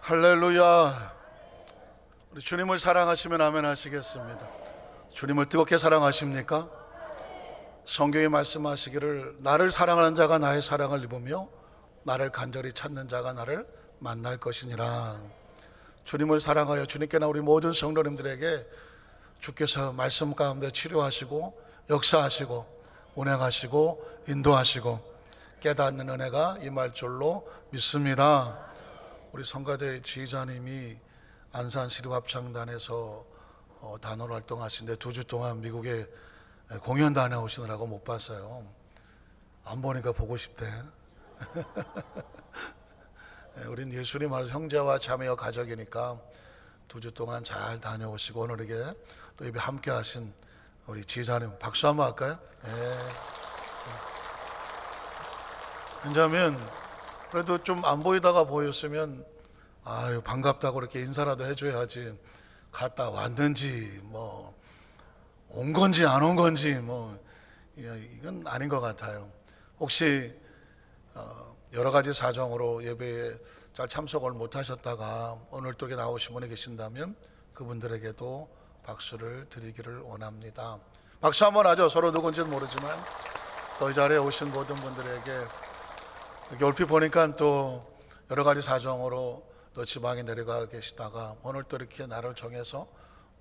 할렐루야. 우리 주님을 사랑하시면 아멘 하시겠습니다. 주님을 뜨겁게 사랑하십니까? 성경이 말씀하시기를 나를 사랑하는 자가 나의 사랑을 입으며 나를 간절히 찾는 자가 나를 만날 것이니라. 주님을 사랑하여 주님께나 우리 모든 성도님들에게 주께서 말씀 가운데 치료하시고 역사하시고 운행하시고 인도하시고 깨닫는 은혜가 임할 줄로 믿습니다. 우리 성가대 지휘자님이 안산 시립합창단에서 단원 활동하시는데 2주 동안 미국에 공연 다녀오시느라고 못 봤어요. 안 보니까 보고 싶대. 우린 예수님 안에서 형제와 자매와 가족이니까 2주 동안 잘 다녀오시고 오늘 이게 또 예배 함께 하신 우리 지휘자님 박수 한번 할까요? 네. 왜냐하면 그래도 좀 안 보이다가 보였으면 아유 반갑다고 이렇게 인사라도 해줘야지 갔다 왔는지 뭐 온 건지 안 온 건지 뭐 이건 아닌 것 같아요. 혹시 여러 가지 사정으로 예배에 잘 참석을 못 하셨다가 오늘 또 이렇게 나오신 분이 계신다면 그분들에게도 박수를 드리기를 원합니다. 박수 한번 하죠. 서로 누군지는 모르지만 또 이 자리에 오신 모든 분들에게 이렇게 얼핏 보니까 또 여러 가지 사정으로 또 지방에 내려가 계시다가 오늘 또 이렇게 날을 정해서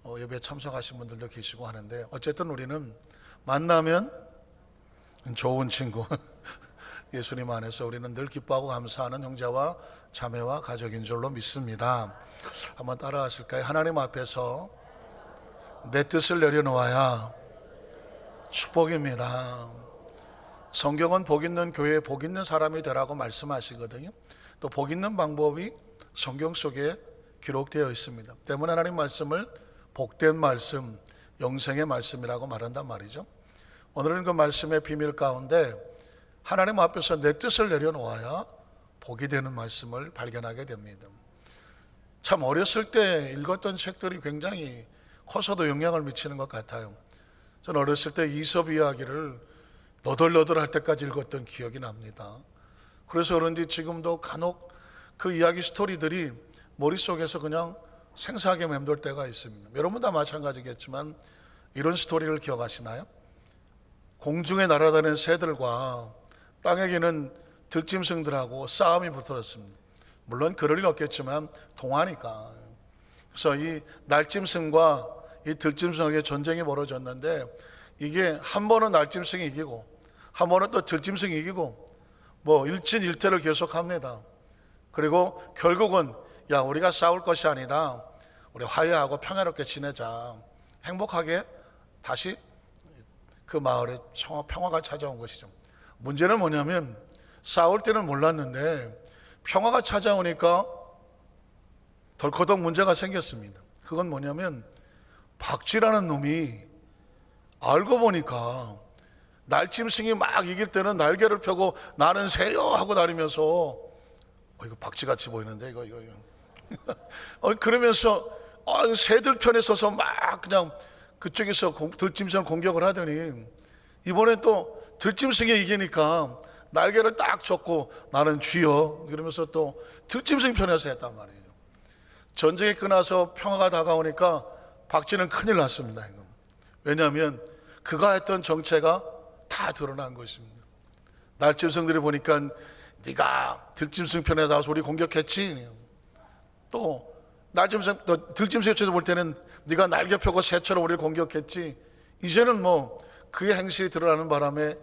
예배에 참석하신 분들도 계시고 하는데 어쨌든 우리는 만나면 좋은 친구 예수님 안에서 우리는 늘 기뻐하고 감사하는 형제와 자매와 가족인 줄로 믿습니다. 한번 따라 하실까요? 하나님 앞에서 내 뜻을 내려놓아야 축복입니다. 성경은 복 있는 교회에 복 있는 사람이 되라고 말씀하시거든요. 또 복 있는 방법이 성경 속에 기록되어 있습니다. 때문에 하나님 말씀을 복된 말씀, 영생의 말씀이라고 말한단 말이죠. 오늘은 그 말씀의 비밀 가운데 하나님 앞에서 내 뜻을 내려놓아야 복이 되는 말씀을 발견하게 됩니다. 참 어렸을 때 읽었던 책들이 굉장히 커서도 영향을 미치는 것 같아요. 저는 어렸을 때 이솝 이야기를 너덜너덜할 때까지 읽었던 기억이 납니다. 그래서 그런지 지금도 간혹 그 이야기 스토리들이 머릿속에서 그냥 생생하게 맴돌 때가 있습니다. 여러분 다 마찬가지겠지만 이런 스토리를 기억하시나요? 공중에 날아다니는 새들과 땅에 기는 들짐승들하고 싸움이 붙었습니다. 물론 그럴 일 없겠지만 동화니까. 그래서 이 날짐승과 이 들짐승에게 전쟁이 벌어졌는데 이게 한 번은 날짐승이 이기고 한 번은 또 들짐승이 이기고 뭐 일진일퇴를 계속합니다. 그리고 결국은 야 우리가 싸울 것이 아니다. 우리 화해하고 평화롭게 지내자. 행복하게 다시 그 마을에 평화가 찾아온 것이죠. 문제는 뭐냐면 싸울 때는 몰랐는데 평화가 찾아오니까 덜커덕 문제가 생겼습니다. 그건 뭐냐면 박쥐라는 놈이 알고 보니까 날짐승이 막 이길 때는 날개를 펴고 나는 새요 하고 다니면서 이거 박쥐같이 보이는데 이거 그러면서 새들 편에 서서 막 그냥 그쪽에서 들짐승을 공격을 하더니 이번엔 또 들짐승이 이기니까 날개를 딱 쳤고 나는 쥐요 그러면서 또 들짐승 편에서 했단 말이에요. 전쟁이 끝나서 평화가 다가오니까 박쥐는 큰일 났습니다. 왜냐하면 그가 했던 정체가 다 드러난 것입니다. 날짐승들이 보니까 네가 들짐승 편에 나와서 우리 공격했지. 또 들짐승 입장에서 볼 때는 네가 날개 펴고 새처럼 우리를 공격했지. 이제는 뭐 그의 행실이 드러나는 바람에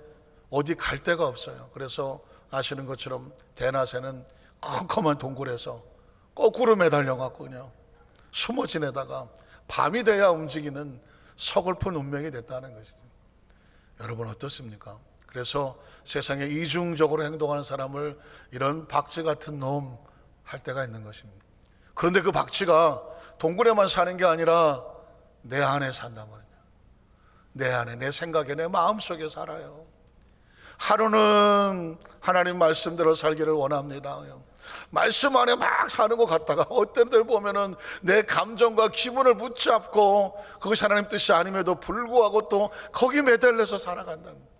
어디 갈 데가 없어요. 그래서 아시는 것처럼 대낮에는 컴컴한 동굴에서 거꾸로 매달려 갖고 그냥 숨어 지내다가 밤이 돼야 움직이는 서글픈 운명이 됐다는 것이죠. 여러분 어떻습니까? 그래서 세상에 이중적으로 행동하는 사람을 이런 박쥐 같은 놈 할 때가 있는 것입니다. 그런데 그 박쥐가 동굴에만 사는 게 아니라 내 안에 산단 말이에요. 내 안에, 내 생각에, 내 마음속에 살아요. 하루는 하나님 말씀대로 살기를 원합니다. 말씀 안에 막 사는 것 같다가 어떤 때 보면은 내 감정과 기분을 붙잡고 그것이 하나님 뜻이 아님에도 불구하고 또 거기 매달려서 살아간다는 거예요.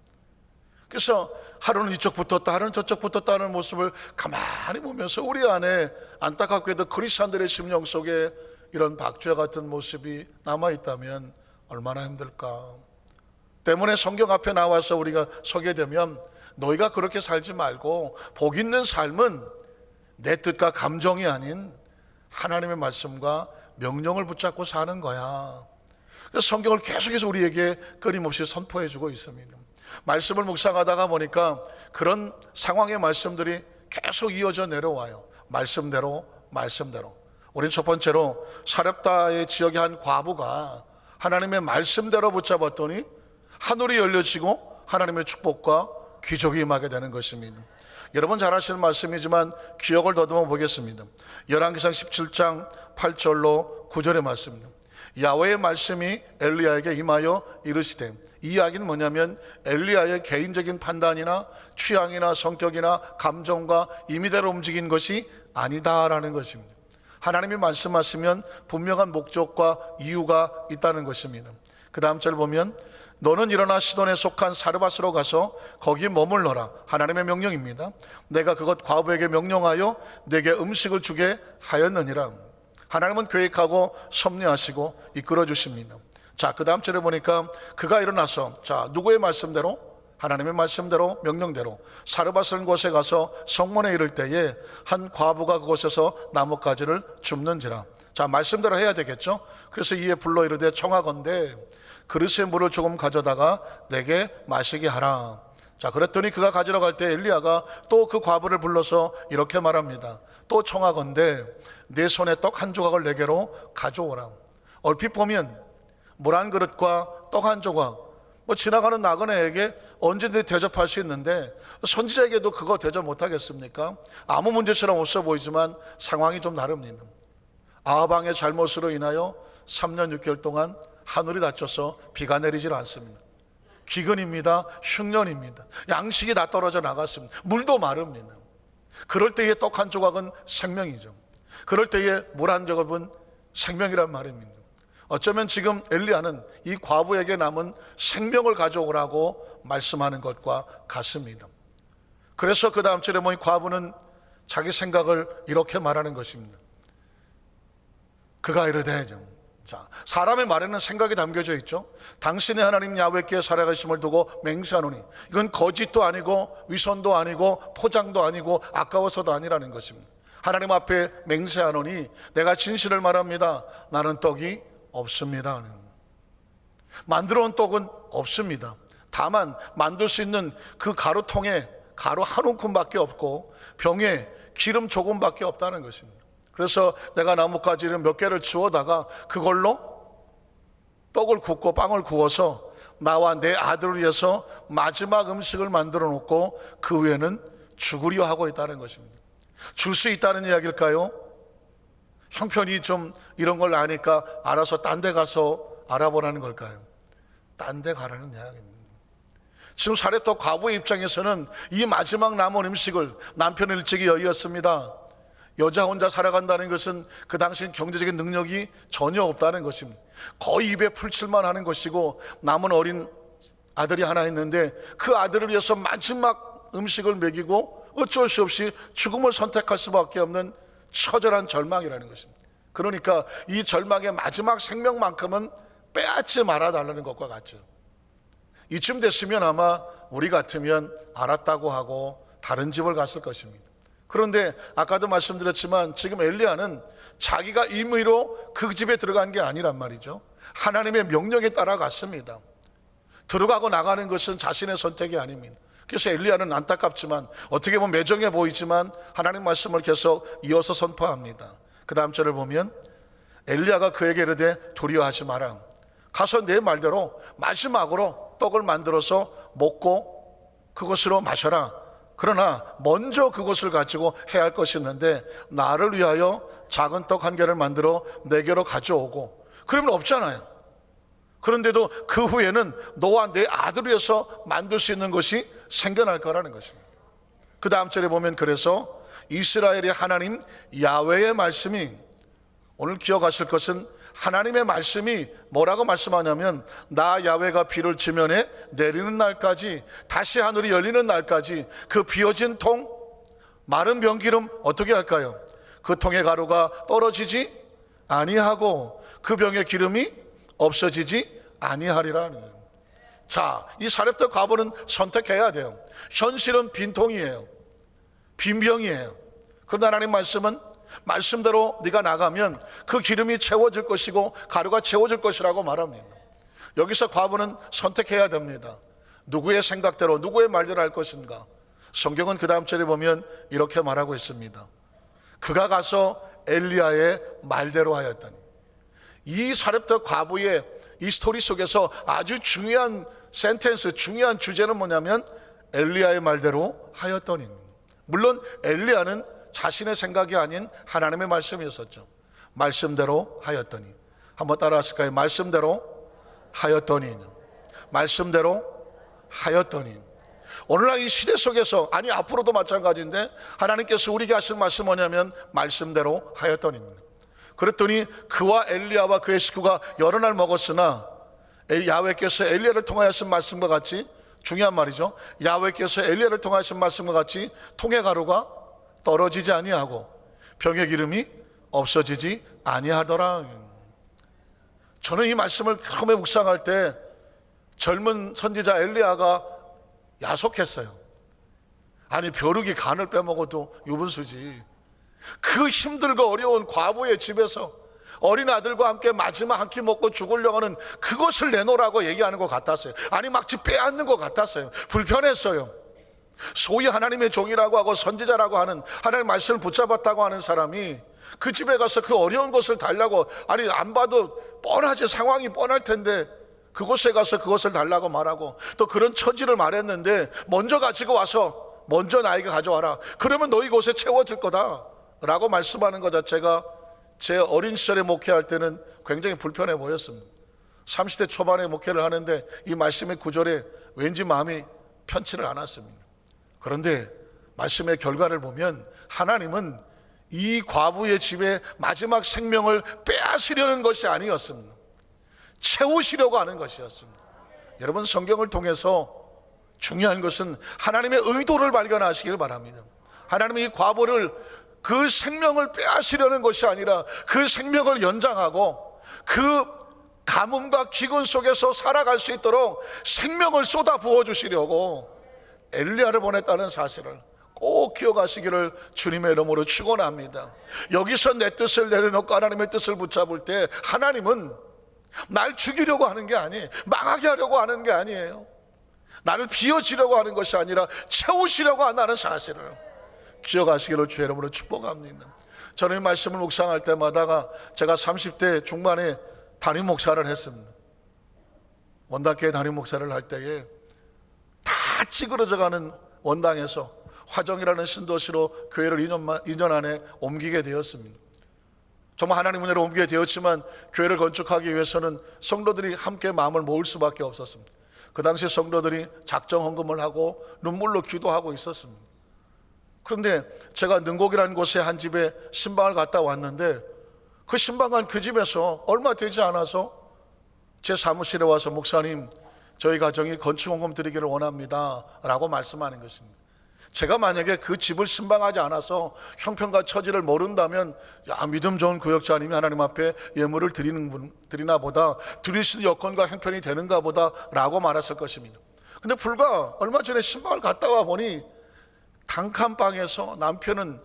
그래서 하루는 이쪽 붙었다, 하루는 저쪽 붙었다 하는 모습을 가만히 보면서 우리 안에 안타깝게도 그리스도인들의 심령 속에 이런 박쥐와 같은 모습이 남아있다면 얼마나 힘들까. 때문에 성경 앞에 나와서 우리가 서게 되면 너희가 그렇게 살지 말고 복 있는 삶은 내 뜻과 감정이 아닌 하나님의 말씀과 명령을 붙잡고 사는 거야. 그래서 성경을 계속해서 우리에게 끊임없이 선포해 주고 있습니다. 말씀을 묵상하다가 보니까 그런 상황의 말씀들이 계속 이어져 내려와요. 말씀대로 우린 첫 번째로 사렙다의 지역의 한 과부가 하나님의 말씀대로 붙잡았더니 하늘이 열려지고 하나님의 축복과 기적이 임하게 되는 것입니다. 여러분 잘 아시는 말씀이지만 기억을 더듬어 보겠습니다. 열왕기상 17장 8절로 9절의 말씀입니다. 야훼의 말씀이 엘리야에게 임하여 이르시되, 이 이야기는 뭐냐면 엘리야의 개인적인 판단이나 취향이나 성격이나 감정과 임의대로 움직인 것이 아니다라는 것입니다. 하나님이 말씀하시면 분명한 목적과 이유가 있다는 것입니다. 그 다음 절 보면 너는 일어나 시돈에 속한 사르밧으로 가서 거기 머물러라. 하나님의 명령입니다. 내가 그것 과부에게 명령하여 내게 음식을 주게 하였느니라. 하나님은 계획하고 섭리하시고 이끌어 주십니다. 자, 그 다음 절에 보니까 그가 일어나서, 자, 누구의 말씀대로? 하나님의 말씀대로, 명령대로 사르밧은 곳에 가서 성문에 이를 때에 한 과부가 그곳에서 나뭇가지를 줍는지라. 자, 말씀대로 해야 되겠죠. 그래서 이에 불러 이르되 청하건대 그릇에 물을 조금 가져다가 내게 마시게 하라. 자, 그랬더니 그가 가지러 갈 때 엘리야가 또 그 과부를 불러서 이렇게 말합니다. 또 청하건대 내 손에 떡 한 조각을 내게로 가져오라. 얼핏 보면 물 한 그릇과 떡 한 조각, 지나가는 나그네에게 언제든지 대접할 수 있는데 선지자에게도 그거 대접 못하겠습니까? 아무 문제처럼 없어 보이지만 상황이 좀 다릅니다. 아합 왕의 잘못으로 인하여 3년 6개월 동안 하늘이 닫혀서 비가 내리질 않습니다. 기근입니다. 흉년입니다. 양식이 다 떨어져 나갔습니다. 물도 마릅니다. 그럴 때에 떡 한 조각은 생명이죠. 그럴 때에 물 한 조각은 생명이란 말입니다. 어쩌면 지금 엘리야는 이 과부에게 남은 생명을 가져오라고 말씀하는 것과 같습니다. 그래서 그 다음 절에 보니 과부는 자기 생각을 이렇게 말하는 것입니다. 그가 이르되, 자, 사람의 말에는 생각이 담겨져 있죠. 당신의 하나님 야훼께 살아가심을 두고 맹세하노니, 이건 거짓도 아니고 위선도 아니고 포장도 아니고 아까워서도 아니라는 것입니다. 하나님 앞에 맹세하노니 내가 진실을 말합니다. 나는 떡이 없습니다. 만들어 온 떡은 없습니다. 다만 만들 수 있는 그 가루통에 가루 한 움큼밖에 없고 병에 기름 조금밖에 없다는 것입니다. 그래서 내가 나뭇가지를 몇 개를 주워다가 그걸로 떡을 굽고 빵을 구워서 나와 내 아들을 위해서 마지막 음식을 만들어 놓고 그 후에는 죽으려 하고 있다는 것입니다. 줄 수 있다는 이야기일까요? 형편이 좀 이런 걸 아니까 알아서 딴 데 가서 알아보라는 걸까요? 딴 데 가라는 이야기입니다. 지금 사렙다 과부의 입장에서는 이 마지막 남은 음식을, 남편은 일찍이 여의었습니다. 여자 혼자 살아간다는 것은 그 당시 경제적인 능력이 전혀 없다는 것입니다. 거의 입에 풀칠만 하는 것이고 남은 어린 아들이 하나 있는데 그 아들을 위해서 마지막 음식을 먹이고 어쩔 수 없이 죽음을 선택할 수밖에 없는 처절한 절망이라는 것입니다. 그러니까 이 절망의 마지막 생명만큼은 빼앗지 말아달라는 것과 같죠. 이쯤 됐으면 아마 우리 같으면 알았다고 하고 다른 집을 갔을 것입니다. 그런데 아까도 말씀드렸지만 지금 엘리야는 자기가 임의로 그 집에 들어간 게 아니란 말이죠. 하나님의 명령에 따라 갔습니다. 들어가고 나가는 것은 자신의 선택이 아닙니다. 그래서 엘리야는 안타깝지만 어떻게 보면 매정해 보이지만 하나님 말씀을 계속 이어서 선포합니다. 그 다음 절을 보면 엘리야가 그에게 이르되 두려워하지 마라. 가서 내 말대로 마지막으로 떡을 만들어서 먹고 그것으로 마셔라. 그러나 먼저 그것을 가지고 해야 할 것이 있는데 나를 위하여 작은 떡 한 개를 만들어 내게로 가져오고, 그러면 없잖아요. 그런데도 그 후에는 너와 내 아들을 위해서 만들 수 있는 것이 생겨날 거라는 것입니다. 그 다음 절에 보면 그래서 이스라엘의 하나님 야훼의 말씀이, 오늘 기억하실 것은 하나님의 말씀이 뭐라고 말씀하냐면 나 야훼가 비를 지면에 내리는 날까지, 다시 하늘이 열리는 날까지 그 비어진 통, 마른 병기름 어떻게 할까요? 그 통의 가루가 떨어지지 아니하고 그 병의 기름이 없어지지 아니하리라는 거예요. 자, 이 사렙터 과부는 선택해야 돼요. 현실은 빈통이에요. 빈병이에요. 그런데 하나님 말씀은 말씀대로 네가 나가면 그 기름이 채워질 것이고 가루가 채워질 것이라고 말합니다. 여기서 과부는 선택해야 됩니다. 누구의 생각대로, 누구의 말대로 할 것인가? 성경은 그 다음 절에 보면 이렇게 말하고 있습니다. 그가 가서 엘리야의 말대로 하였더니. 이 사렙터 과부의 이 스토리 속에서 아주 중요한 센텐스, 중요한 주제는 뭐냐면 엘리야의 말대로 하였더니. 물론 엘리야는 자신의 생각이 아닌 하나님의 말씀이었었죠. 말씀대로 하였더니. 한번 따라 하실까요? 말씀대로 하였더니. 말씀대로 하였더니. 오늘날 이 시대 속에서, 아니 앞으로도 마찬가지인데 하나님께서 우리에게 하신 말씀 뭐냐면 말씀대로 하였더니입니다. 그랬더니 그와 엘리야와 그의 식구가 여러 날 먹었으나 야훼께서 엘리야를 통하여 하신 말씀과 같이, 중요한 말이죠, 야훼께서 엘리야를 통하여 하신 말씀과 같이 통의 가루가 떨어지지 아니하고 병의 기름이 없어지지 아니하더라. 저는 이 말씀을 처음에 묵상할 때 젊은 선지자 엘리야가 야속했어요. 아니 벼룩이 간을 빼먹어도 유분수지. 그 힘들고 어려운 과부의 집에서 어린 아들과 함께 마지막 한 끼 먹고 죽으려고 하는 그것을 내놓으라고 얘기하는 것 같았어요. 아니 마치 빼앗는 것 같았어요. 불편했어요. 소위 하나님의 종이라고 하고 선지자라고 하는, 하나님의 말씀을 붙잡았다고 하는 사람이 그 집에 가서 그 어려운 것을 달라고, 아니 안 봐도 뻔하지, 상황이 뻔할 텐데 그곳에 가서 그것을 달라고 말하고, 또 그런 처지를 말했는데 먼저 가지고 와서 먼저 나에게 가져와라, 그러면 너희 곳에 채워질 거다 라고 말씀하는 것 자체가 제 어린 시절에 목회할 때는 굉장히 불편해 보였습니다. 30대 초반에 목회를 하는데 이 말씀의 구절에 왠지 마음이 편치를 않았습니다. 그런데 말씀의 결과를 보면 하나님은 이 과부의 집에 마지막 생명을 빼앗으려는 것이 아니었습니다. 채우시려고 하는 것이었습니다. 여러분, 성경을 통해서 중요한 것은 하나님의 의도를 발견하시길 바랍니다. 하나님이 이 과부를, 그 생명을 빼앗으려는 것이 아니라 그 생명을 연장하고 그 가뭄과 기근 속에서 살아갈 수 있도록 생명을 쏟아 부어주시려고 엘리야를 보냈다는 사실을 꼭 기억하시기를 주님의 이름으로 축원합니다. 여기서 내 뜻을 내려놓고 하나님의 뜻을 붙잡을 때 하나님은 날 죽이려고 하는 게 아니에요. 망하게 하려고 하는 게 아니에요. 나를 비워지려고 하는 것이 아니라 채우시려고 한다는 사실을 기억하시기를 주의 이름으로 축복합니다. 저는 이 말씀을 묵상할 때마다 제가 30대 중반에 담임 목사를 했습니다. 원당교회 담임 목사를 할 때에 다 찌그러져가는 원당에서 화정이라는 신도시로 교회를 2년 안에 옮기게 되었습니다. 정말 하나님 은혜로 옮기게 되었지만 교회를 건축하기 위해서는 성도들이 함께 마음을 모을 수밖에 없었습니다. 그 당시 성도들이 작정 헌금을 하고 눈물로 기도하고 있었습니다. 그런데 제가 능곡이라는 곳에 한 집에 신방을 갔다 왔는데 그 신방한 그 집에서 얼마 되지 않아서 제 사무실에 와서 목사님, 저희 가정이 건축헌금 드리기를 원합니다 라고 말씀하는 것입니다. 제가 만약에 그 집을 신방하지 않아서 형편과 처지를 모른다면, 야, 믿음 좋은 구역자님이 하나님 앞에 예물을 드리나 보다, 드릴 수 있는 여건과 형편이 되는가 보다 라고 말했을 것입니다. 근데 불과 얼마 전에 신방을 갔다 와 보니 단칸방에서 남편은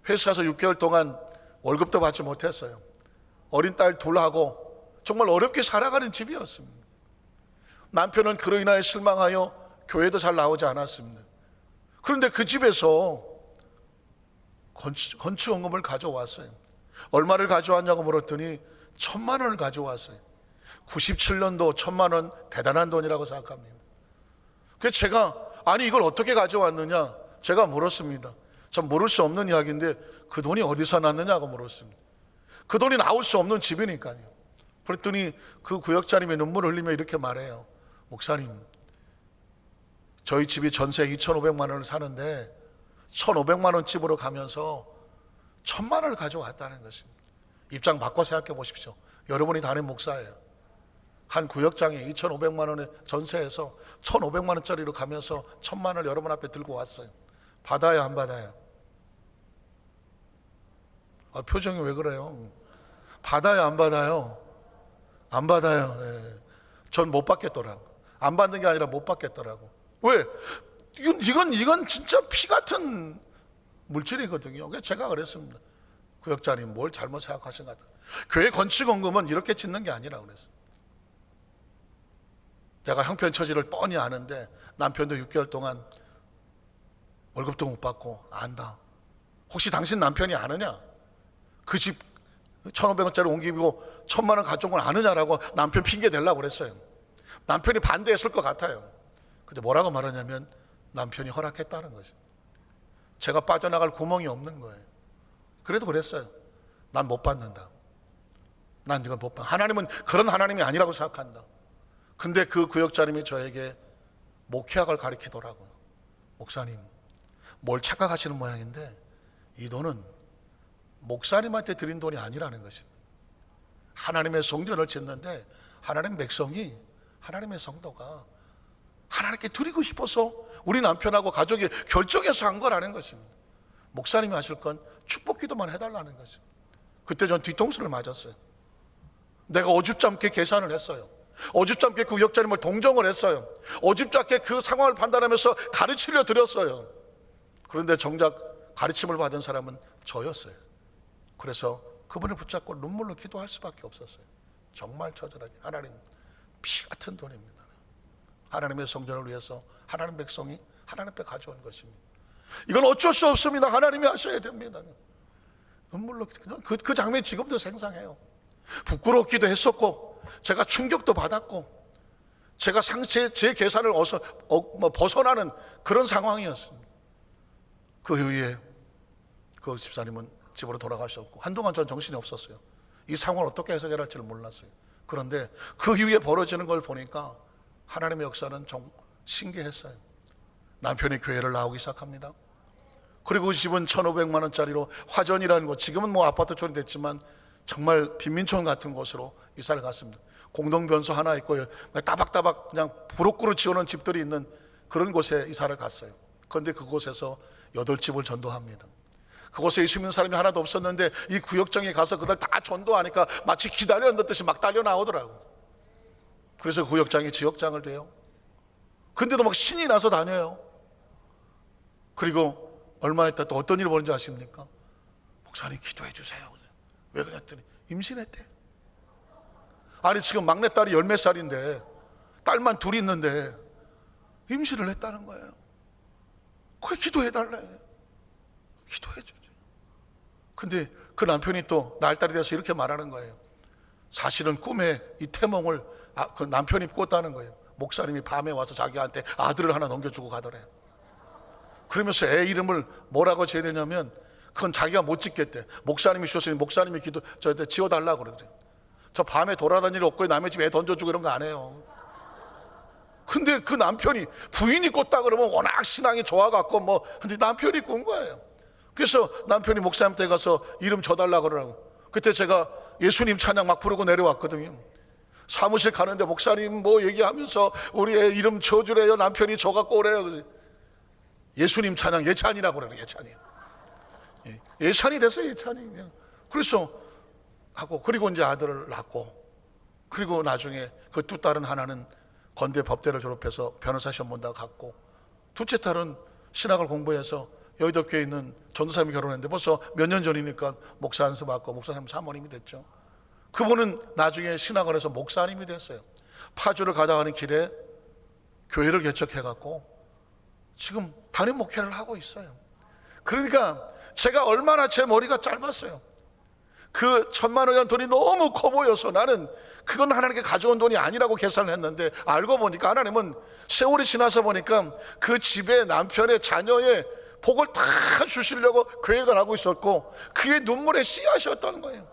회사에서 6개월 동안 월급도 받지 못했어요. 어린 딸 둘하고 정말 어렵게 살아가는 집이었습니다. 남편은 그로 인하여 실망하여 교회도 잘 나오지 않았습니다. 그런데 그 집에서 건축헌금을 가져왔어요. 얼마를 가져왔냐고 물었더니 1,000만 원을 가져왔어요. 97년도 1,000만 원 대단한 돈이라고 생각합니다. 그래서 제가, 아니 이걸 어떻게 가져왔느냐 제가 물었습니다. 참 모를 수 없는 이야기인데 그 돈이 어디서 났느냐고 물었습니다. 그 돈이 나올 수 없는 집이니까요. 그랬더니 그 구역자님의 눈물을 흘리며 이렇게 말해요. 목사님, 저희 집이 전세 2,500만 원을 사는데 1,500만 원 집으로 가면서 1,000만 원을 가져왔다는 것입니다. 입장 바꿔 생각해 보십시오. 여러분이 담임 목사예요. 한 구역장에 2,500만 원의 전세에서 1,500만 원짜리로 가면서 1,000만 원을 여러분 앞에 들고 왔어요. 받아요, 안 받아요? 표정이 왜 그래요? 받아요, 안 받아요? 안 받아요. 예. 전 못 받겠더라고. 안 받는 게 아니라 못 받겠더라고. 왜? 이건 진짜 피 같은 물질이거든요. 그래서 제가 그랬습니다. 구역장님 뭘 잘못 생각하신 것 같아요. 교회 건축원금은 이렇게 짓는 게 아니라고 그랬어요. 제가 형편 처지를 뻔히 아는데 남편도 6개월 동안 월급도 못 받고 안다. 혹시 당신 남편이 아느냐? 그 집 1,500원짜리 옮기고 1,000만 원 가져온 걸 아느냐라고 남편 핑계 대려고 그랬어요. 남편이 반대했을 것 같아요. 근데 뭐라고 말하냐면 남편이 허락했다는 것이. 제가 빠져나갈 구멍이 없는 거예요. 그래도 그랬어요. 난 못 받는다. 난 이건 못 받는다. 하나님은 그런 하나님이 아니라고 생각한다. 근데 그 구역장님이 저에게 목회학을 가르치더라고요. 목사님, 뭘 착각하시는 모양인데 이 돈은 목사님한테 드린 돈이 아니라는 것입니다. 하나님의 성전을 짓는데 하나님 백성이, 하나님의 성도가 하나님께 드리고 싶어서 우리 남편하고 가족이 결정해서 한 거라는 것입니다. 목사님이 하실 건 축복 기도만 해달라는 것입니다. 그때 전 뒤통수를 맞았어요. 내가 어줍잖게 계산을 했어요. 어줍잖게 그 구역장님을 동정을 했어요. 어줍잖게 그 상황을 판단하면서 가르치려 드렸어요. 그런데 정작 가르침을 받은 사람은 저였어요. 그래서 그분을 붙잡고 눈물로 기도할 수밖에 없었어요. 정말 처절하게. 하나님, 피 같은 돈입니다. 하나님의 성전을 위해서 하나님 백성이 하나님 앞에 가져온 것입니다. 이건 어쩔 수 없습니다. 하나님이 하셔야 됩니다. 눈물로 그 장면이 지금도 생생해요. 부끄럽기도 했었고 제가 충격도 받았고 제가 제 계산을 벗어나는 그런 상황이었습니다. 그 이후에 그 집사님은 집으로 돌아가셨고 한동안 전 정신이 없었어요. 이 상황을 어떻게 해석할지를 몰랐어요. 그런데 그 이후에 벌어지는 걸 보니까 하나님의 역사는 좀 신기했어요. 남편이 교회를 나오기 시작합니다. 그리고 집은 1,500만 원짜리로 화전이라는 곳, 지금은 뭐 아파트촌이 됐지만 정말 빈민촌 같은 곳으로 이사를 갔습니다. 공동변소 하나 있고 따박따박 그냥 부록으로 지어놓은 집들이 있는 그런 곳에 이사를 갔어요. 그런데 그곳에서 8집을 전도합니다. 그곳에 있는 사람이 하나도 없었는데 이 구역장에 가서 그들 다 전도하니까 마치 기다리는 듯이 막 달려 나오더라고. 그래서 구역장이 지역장을 돼요. 근데도 막 신이 나서 다녀요. 그리고 얼마 있다 또 어떤 일이 벌어진지 아십니까? 목사님 기도해 주세요. 왜 그랬더니 임신했대. 아니 지금 막내딸이 10몇 살인데 딸만 둘이 있는데 임신을 했다는 거예요. 그래 기도해 달래. 기도해 주죠. 근데 그 남편이 또 날딸이 돼서 이렇게 말하는 거예요. 사실은 꿈에 이 태몽을 그 남편이 꿨다는 거예요. 목사님이 밤에 와서 자기한테 아들을 하나 넘겨주고 가더래요. 그러면서 애 이름을 뭐라고 지어야 되냐면 그건 자기가 못 짓겠대. 목사님이 주셨으니 목사님이 저한테 지어달라고 그러더래요. 저 밤에 돌아다니는 없고 남의 집에 애 던져주고 이런 거 안 해요. 근데 그 남편이 부인이 꿨다 그러면 워낙 신앙이 좋아갖고 근데 남편이 꾼 거예요. 그래서 남편이 목사님한테 가서 이름 줘달라고 그러라고. 그때 제가 예수님 찬양 막 부르고 내려왔거든요. 사무실 가는데 목사님 뭐 얘기하면서 우리 애 이름 줘주래요. 남편이 줘갖고 오래요. 예수님 찬양 예찬이라고 그래요. 예찬이. 예찬이 됐어요. 예찬이. 그래서 하고 그리고 이제 아들을 낳고 그리고 나중에 그 두 딸은 하나는 건대 법대를 졸업해서 변호사 시험 본다고 갔고 둘째 딸은 신학을 공부해서 여의도교에 있는 전도사님이 결혼했는데 벌써 몇 년 전이니까 목사 안수 받고 목사님 사모님이 됐죠. 그분은 나중에 신학을 해서 목사님이 됐어요. 파주를 가다가는 길에 교회를 개척해갖고 지금 담임 목회를 하고 있어요. 그러니까 제가 얼마나 제 머리가 짧았어요. 그 1,000만 원이라는 돈이 너무 커 보여서 나는 그건 하나님께 가져온 돈이 아니라고 계산을 했는데 알고 보니까 하나님은 세월이 지나서 보니까 그 집에 남편의 자녀의 복을 다 주시려고 계획을 하고 있었고 그게 눈물의 씨앗이었던 거예요.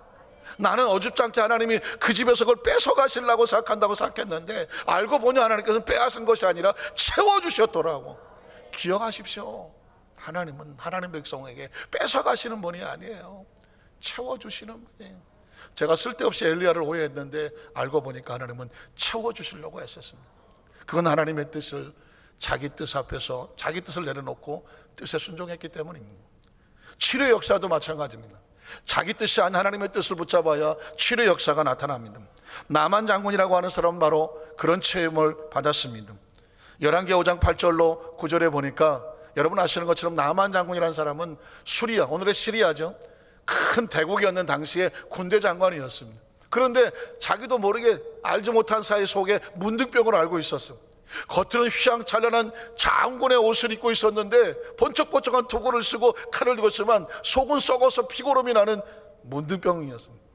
나는 어줍잖게 하나님이 그 집에서 그걸 뺏어가시려고 생각한다고 생각했는데 알고 보니 하나님께서는 빼앗은 것이 아니라 채워주셨더라고. 기억하십시오. 하나님은 하나님 백성에게 뺏어가시는 분이 아니에요. 채워주시는 분이에요. 제가 쓸데없이 엘리야를 오해했는데 알고 보니까 하나님은 채워주시려고 했었습니다. 그건 하나님의 뜻을 자기 뜻 앞에서 자기 뜻을 내려놓고 뜻에 순종했기 때문입니다. 치료 역사도 마찬가지입니다. 자기 뜻이 아닌 하나님의 뜻을 붙잡아야 치료 역사가 나타납니다. 나만 장군이라고 하는 사람은 바로 그런 체험을 받았습니다. 열왕기 5장 8절로 9절에 보니까 여러분 아시는 것처럼 나만 장군이라는 사람은 수리아, 오늘의 시리아죠. 큰 대국이었는 당시에 군대 장관이었습니다. 그런데 자기도 모르게 알지 못한 사이 속에 문득병을 앓고 있었어요. 겉으로는 휘황찬란한 장군의 옷을 입고 있었는데 번쩍번쩍한 도구를 쓰고 칼을 들고 있지만 속은 썩어서 피고름이 나는 문둥병이었습니다.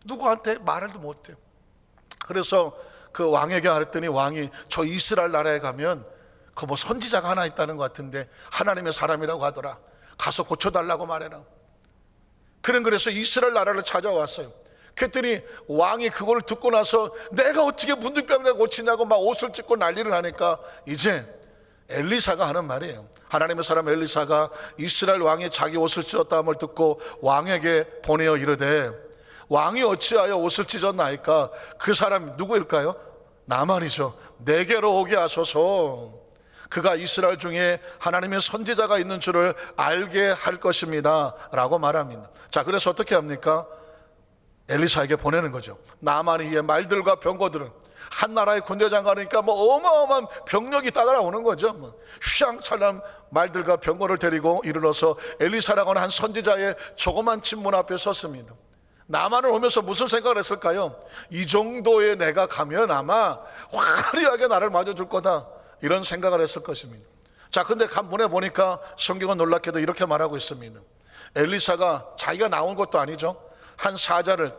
누구한테 말도 못해요. 그래서 그 왕에게 말했더니 왕이 저 이스라엘 나라에 가면 그 뭐 선지자가 하나 있다는 것 같은데 하나님의 사람이라고 하더라. 가서 고쳐달라고 말해라. 그래서 이스라엘 나라를 찾아왔어요. 그랬더니 왕이 그걸 듣고 나서 내가 어떻게 문둥병을 고치냐고 막 옷을 찢고 난리를 하니까 이제 엘리사가 하는 말이에요. 하나님의 사람 엘리사가 이스라엘 왕이 자기 옷을 찢었다함을 듣고 왕에게 보내어 이르되 왕이 어찌하여 옷을 찢었나이까? 그 사람이 누구일까요? 나만이죠. 내게로 오게 하소서. 그가 이스라엘 중에 하나님의 선지자가 있는 줄을 알게 할 것입니다 라고 말합니다. 자, 그래서 어떻게 합니까? 엘리사에게 보내는 거죠. 나만이 이의 말들과 병거들을, 한 나라의 군대 장관이니까 뭐 어마어마한 병력이 따라오는 거죠. 휘황찬란한 말들과 병거를 데리고 이르러서 엘리사라고 하는 한 선지자의 조그만 집 문 앞에 섰습니다. 나만을 오면서 무슨 생각을 했을까요? 이 정도의 내가 가면 아마 화려하게 나를 맞아줄 거다, 이런 생각을 했을 것입니다. 자, 근데 문에 보니까 성경은 놀랍게도 이렇게 말하고 있습니다. 엘리사가 자기가 나온 것도 아니죠. 한 사자를,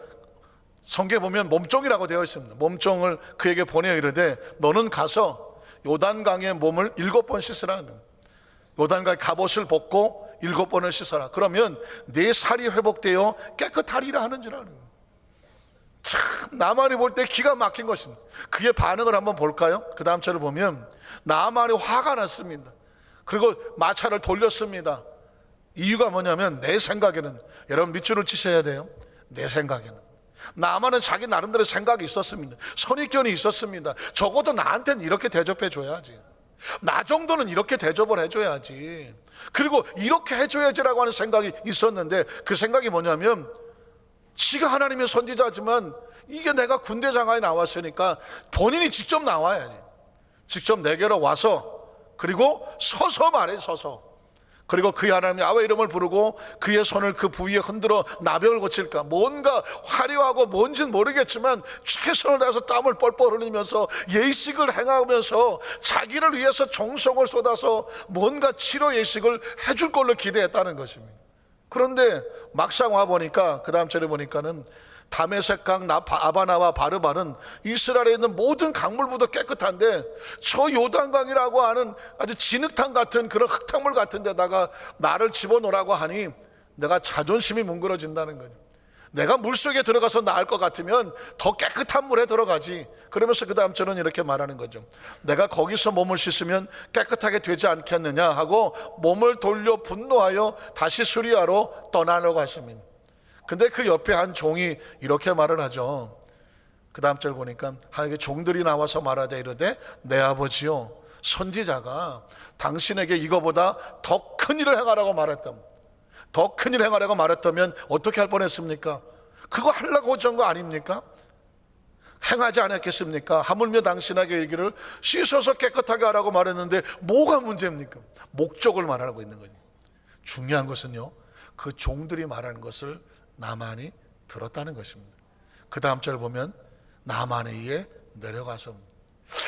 성경에 보면 몸종이라고 되어 있습니다. 몸종을 그에게 보내어 이르되 너는 가서 요단강에 몸을 7번 씻으라는, 요단강에 갑옷을 벗고 7번을 씻어라. 그러면 네 살이 회복되어 깨끗하리라 하는 줄 아는. 참 나만이 볼 때 기가 막힌 것입니다. 그의 반응을 한번 볼까요? 그 다음 절을 보면 나만이 화가 났습니다. 그리고 마차를 돌렸습니다. 이유가 뭐냐면 내 생각에는, 여러분 밑줄을 치셔야 돼요. 내 생각에는 나만은 자기 나름대로 생각이 있었습니다. 선입견이 있었습니다. 적어도 나한테는 이렇게 대접해 줘야지, 나 정도는 이렇게 대접을 해줘야지, 그리고 이렇게 해줘야지라고 하는 생각이 있었는데 그 생각이 뭐냐면 지가 하나님의 선지자지만 이게 내가 군대 장관이 나왔으니까 본인이 직접 나와야지. 직접 내게로 와서 그리고 서서 말해, 서서. 그리고 그의 하나님 야훼 이름을 부르고 그의 손을 그 부위에 흔들어 나병을 고칠까. 뭔가 화려하고 뭔지는 모르겠지만 최선을 다해서 땀을 뻘뻘 흘리면서 예식을 행하면서 자기를 위해서 정성을 쏟아서 뭔가 치료 예식을 해줄 걸로 기대했다는 것입니다. 그런데 막상 와보니까 그 다음 절에 보니까는 다메섹강 아바나와 바르바는 이스라엘에 있는 모든 강물보다 깨끗한데 저 요단강이라고 하는 아주 진흙탕 같은 그런 흙탕물 같은 데다가 나를 집어넣으라고 하니 내가 자존심이 뭉그러진다는 거죠. 내가 물속에 들어가서 나을 것 같으면 더 깨끗한 물에 들어가지. 그러면서 그 다음 절은 이렇게 말하는 거죠. 내가 거기서 몸을 씻으면 깨끗하게 되지 않겠느냐 하고 몸을 돌려 분노하여 다시 수리아로 떠나려고 하십니다. 근데 그 옆에 한 종이 이렇게 말을 하죠. 그 다음 절 보니까 하나님의 종들이 나와서 말하되 이르되 내 아버지요, 선지자가 당신에게 이거보다 더 큰 일을 행하라고 말했다면, 더 큰 일을 행하라고 말했다면 어떻게 할 뻔했습니까? 그거 하려고 오신 거 아닙니까? 행하지 않았겠습니까? 하물며 당신에게 이르기를 씻어서 깨끗하게 하라고 말했는데 뭐가 문제입니까? 목적을 말하고 있는 거예요. 중요한 것은요, 그 종들이 말하는 것을 나만이 들었다는 것입니다. 그 다음 절 보면 나만에 의해 내려가서,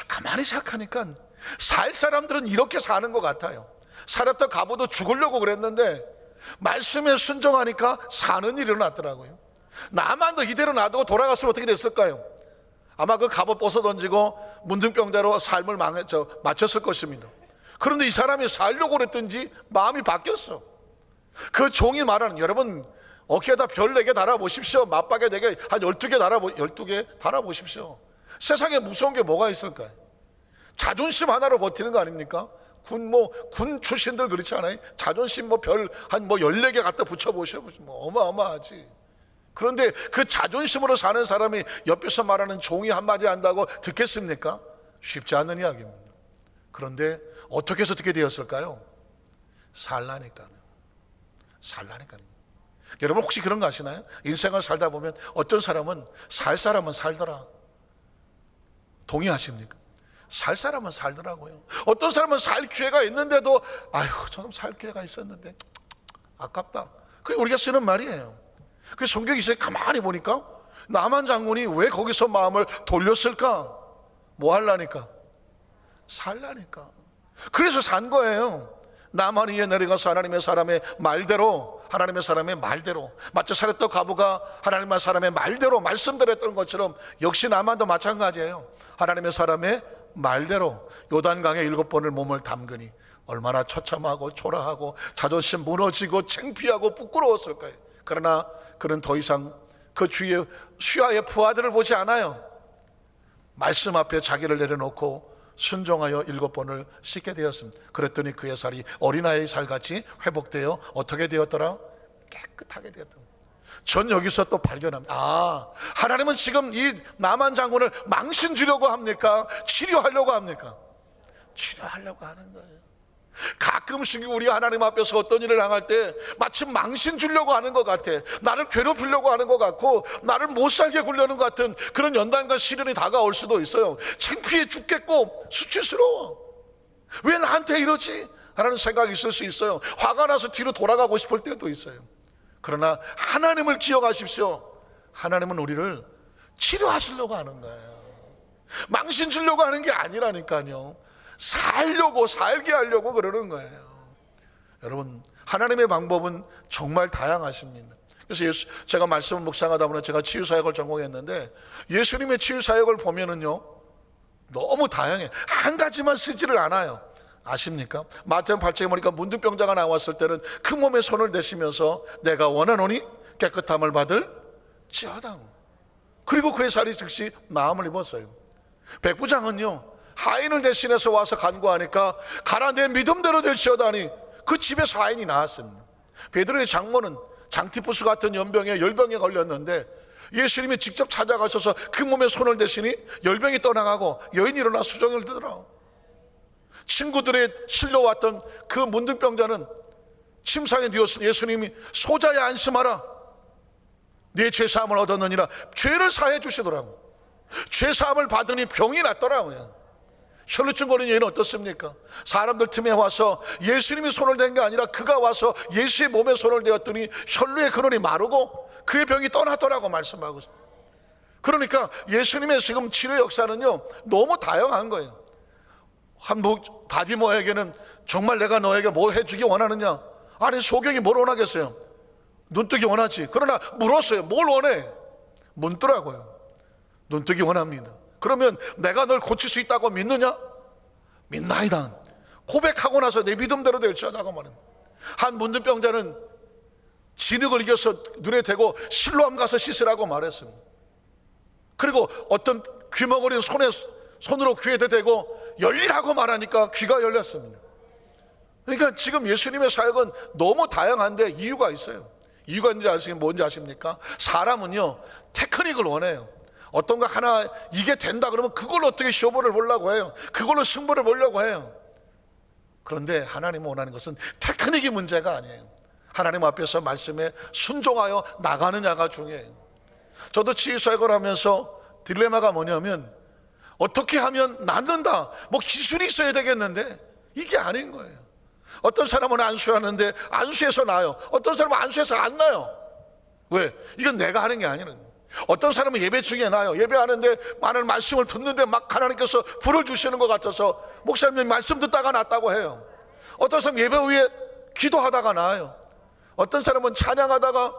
가만히 생각하니까 살 사람들은 이렇게 사는 것 같아요. 살았다 가보도 죽으려고 그랬는데 말씀에 순종하니까 사는 일이 일어났더라고요. 나만도 이대로 놔두고 돌아갔으면 어떻게 됐을까요? 아마 그 갑옷 벗어 던지고 문둥병자로 삶을 마쳤을 것입니다. 그런데 이 사람이 살려고 그랬든지 마음이 바뀌었어. 그 종이 말하는, 여러분 어깨에다 별 4개 달아보십시오. 맞박에 4개, 한 12개 달아보십시오. 세상에 무서운 게 뭐가 있을까요? 자존심 하나로 버티는 거 아닙니까? 군 출신들 그렇지 않아요? 자존심 별 한 14개 갖다 붙여보셔. 어마어마하지. 그런데 그 자존심으로 사는 사람이 옆에서 말하는 종이 한마디 한다고 듣겠습니까? 쉽지 않은 이야기입니다. 그런데 어떻게 해서 어떻게 되었을까요? 살라니까요. 여러분 혹시 그런 거 아시나요? 인생을 살다 보면 어떤 사람은 살 사람은 살더라. 동의하십니까? 살 사람은 살더라고요. 어떤 사람은 살 기회가 있는데도 아휴 좀 살 기회가 있었는데 아깝다. 그게 우리가 쓰는 말이에요. 그 성경이 이제 가만히 보니까 나만 장군이 왜 거기서 마음을 돌렸을까? 뭐 하려니까? 살라니까. 그래서 산 거예요. 나만 위에 내려가서 하나님의 사람의 말대로, 하나님의 사람의 말대로, 마치 사렙떡 과부가 하나님의 사람의 말대로 말씀드렸던 것처럼 역시 나만도 마찬가지예요. 하나님의 사람의 말대로 요단강에 7번을 몸을 담그니 얼마나 처참하고 초라하고 자존심 무너지고 창피하고 부끄러웠을까요? 그러나 그는 더 이상 그 주위의 수야의 부하들을 보지 않아요. 말씀 앞에 자기를 내려놓고 순종하여 7번을 씻게 되었습니다. 그랬더니 그의 살이 어린아이의 살같이 회복되어 어떻게 되었더라? 깨끗하게 되었더라. 전 여기서 또 발견합니다. 하나님은 지금 이 나만 장군을 망신 주려고 합니까? 치료하려고 합니까? 치료하려고 하는 거예요. 가끔씩 우리 하나님 앞에서 어떤 일을 당할 때 마치 망신 주려고 하는 것 같아. 나를 괴롭히려고 하는 것 같고 나를 못 살게 굴려는 것 같은 그런 연단과 시련이 다가올 수도 있어요. 창피해 죽겠고 수치스러워. 왜 나한테 이러지? 하는 생각이 있을 수 있어요. 화가 나서 뒤로 돌아가고 싶을 때도 있어요. 그러나 하나님을 기억하십시오. 하나님은 우리를 치료하시려고 하는 거예요. 망신 주려고 하는 게 아니라니까요. 살려고, 살게 하려고 그러는 거예요. 여러분, 하나님의 방법은 정말 다양하십니다. 그래서 제가 말씀을 묵상하다 보면 제가 치유사역을 전공했는데 예수님의 치유사역을 보면은요 너무 다양해. 한 가지만 쓰지를 않아요. 아십니까? 마태복음 8장에 보니까 문둥병자가 나왔을 때는 그 몸에 손을 대시면서 내가 원하노니 깨끗함을 받을 지어다. 그리고 그의 살이 즉시 나음을 입었어요. 백부장은요 하인을 대신해서 와서 간구하니까 가라 내 믿음대로 될지어다니 그 집에서 하인이 나왔습니다. 베드로의 장모는 장티푸스 같은 열병에 걸렸는데 예수님이 직접 찾아가셔서 그 몸에 손을 대시니 열병이 떠나가고 여인이 일어나 수종을 뜨더라. 친구들의 실려왔던 그 문둥병자는 침상에 누웠으니 예수님이 소자야 안심하라 네 죄사함을 얻었느니라 죄를 사해 주시더라고. 죄사함을 받으니 병이 낫더라고요. 혈루증 걸린 여인은 어떻습니까? 사람들 틈에 와서 예수님이 손을 댄 게 아니라 그가 와서 예수의 몸에 손을 대었더니 혈루의 근원이 마르고 그의 병이 떠났더라고 말씀하고 있습니다. 그러니까 예수님의 지금 치료 역사는요 너무 다양한 거예요. 한 바디모에게는 정말 내가 너에게 뭐 해주기 원하느냐? 아니 소경이 뭘 원하겠어요? 눈뜨기 원하지. 그러나 물었어요. 뭘 원해? 묻더라고요. 눈뜨기 원합니다. 그러면 내가 널 고칠 수 있다고 믿느냐? 믿나이다. 고백하고 나서 내 믿음대로 될지어다고 말합니다. 한 문둥병자는 진흙을 이겨서 눈에 대고 실로암 가서 씻으라고 말했습니다. 그리고 어떤 귀머거리는 손으로 귀에 대고 열리라고 말하니까 귀가 열렸습니다. 그러니까 지금 예수님의 사역은 너무 다양한데 이유가 있어요. 이유가 뭔지 아십니까? 사람은요 테크닉을 원해요. 어떤 거 하나 이게 된다 그러면 그걸로 어떻게 쇼부를 보려고 해요. 그걸로 승부를 보려고 해요. 그런데 하나님이 원하는 것은 테크닉이 문제가 아니에요. 하나님 앞에서 말씀에 순종하여 나가느냐가 중요해요. 저도 치유사역을 하면서 딜레마가 뭐냐면 어떻게 하면 낫는다 뭐 기술이 있어야 되겠는데 이게 아닌 거예요. 어떤 사람은 안수하는데 안수해서 나요. 어떤 사람은 안수해서 안 나요. 왜? 이건 내가 하는 게 아니라는. 어떤 사람은 예배 중에 나요. 예배하는데 많은 말씀을 듣는데 막 하나님께서 불을 주시는 것 같아서 목사님이 말씀 듣다가 났다고 해요. 어떤 사람은 예배 후에 기도하다가 나요. 어떤 사람은 찬양하다가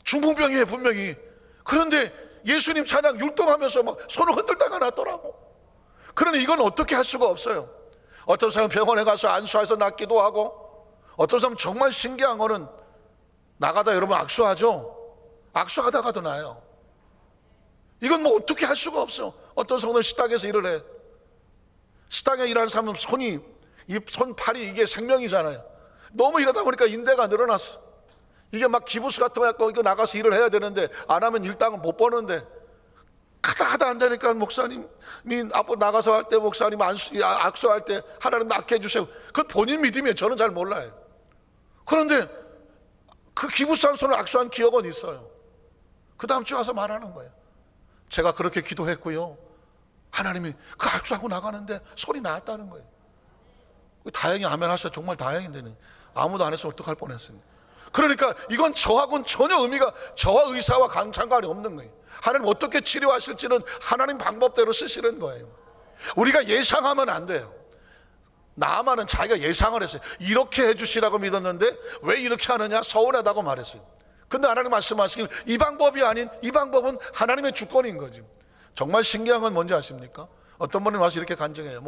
중풍병이에요 분명히. 그런데 예수님 찬양 율동하면서 막 손을 흔들다가 났더라고. 그러니 이건 어떻게 할 수가 없어요. 어떤 사람은 병원에 가서 안수해서 낫기도 하고 어떤 사람은 정말 신기한 거는 나가다 여러분 악수하죠. 악수하다가도 나요. 이건 뭐 어떻게 할 수가 없어. 어떤 사람은 식당에서 일을 해. 식당에 일하는 사람은 이 손팔이 이게 생명이잖아요. 너무 일하다 보니까 인대가 늘어났어. 이게 막 기부스 같은 거 갖고 이거 나가서 일을 해야 되는데 안 하면 일당은 못 버는데 하다 안 되니까 목사님이 앞으로 나가서 할 때 목사님 악수할 때 하나님 낫게 해주세요. 그건 본인 믿음이에요. 저는 잘 몰라요. 그런데 그 기부스한 손을 악수한 기억은 있어요. 그 다음 주에 와서 말하는 거예요. 제가 그렇게 기도했고요, 하나님이 그 악수하고 나가는데 소리 나왔다는 거예요. 다행히 아멘 하셔서 정말 다행인데 아무도 안 했으면 어떡할 뻔했습니다. 그러니까 이건 저하고는 전혀 의미가, 저와 의사와 상관이 없는 거예요. 하나님 어떻게 치료하실지는 하나님 방법대로 쓰시는 거예요. 우리가 예상하면 안 돼요. 나만은 자기가 예상을 했어요. 이렇게 해주시라고 믿었는데 왜 이렇게 하느냐, 서운하다고 말했어요. 근데 하나님 말씀하시길 이 방법이 아닌, 이 방법은 하나님의 주권인 거지. 정말 신기한 건 뭔지 아십니까? 어떤 분이 와서 이렇게 간증해요.